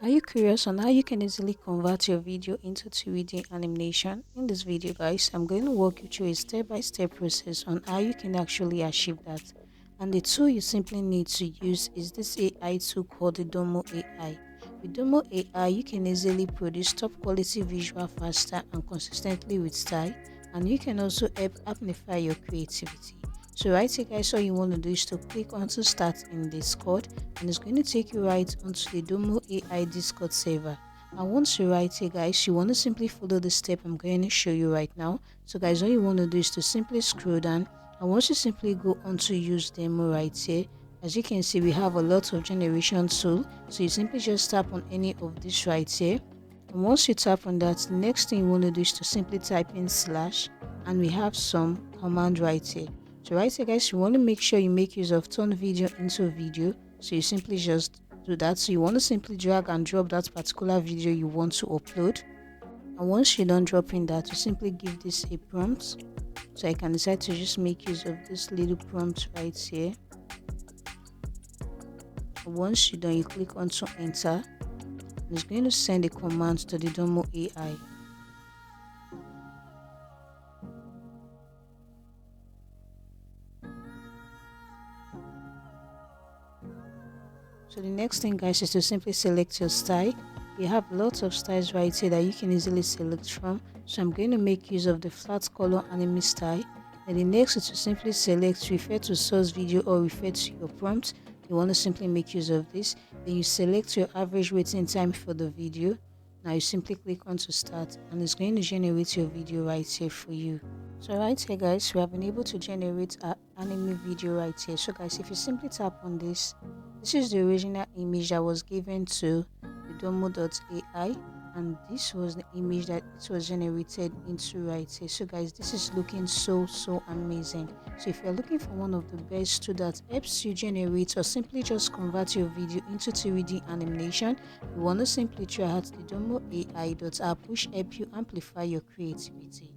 Are you curious on how you can easily convert your video into 3D animation? In this video guys, I'm going to walk you through a step-by-step process on how you can actually achieve that. And the tool you simply need to use is this AI tool called the Domo AI. With Domo AI, you can easily produce top quality visual faster and consistently with style, and you can also help amplify your creativity. So right here guys, all you want to do is to click on to start in Discord, and it's going to take you right onto the Domo AI Discord server. And once you're right here guys, you want to simply follow the step I'm going to show you right now. So guys, all you want to do is to simply scroll down, and once you simply go on to use demo right here, as you can see we have a lot of generation tool. So you simply just tap on any of this right here, and once you tap on that, the next thing you want to do is to simply type in slash, and we have some command right here. So right here guys, you want to make sure you make use of turn video into video. So you simply just do that. So you want to simply drag and drop that particular video you want to upload, and once you're done dropping that, you simply give this a prompt. So I can decide to just make use of this little prompt right here. And once you're done, you click on to enter, and it's going to send a command to the Domo AI. So the next thing guys is to simply select your style. You have lots of styles right here that you can easily select from. So I'm going to make use of the flat color anime style. And the next is to simply select refer to source video or refer to your prompt. You want to simply make use of this. Then you select your average waiting time for the video. Now you simply click on to start, and it's going to generate your video right here for you. So right here guys, we have been able to generate an anime video right here. So guys, if you simply tap on this is the original image that was given to the Domo.ai, and this was the image that it was generated into right here. So guys, this is looking so amazing. So if you're looking for one of the best tools that helps you generate or simply just convert your video into 3D animation, you want to simply try out the Domo AI app, which help you amplify your creativity.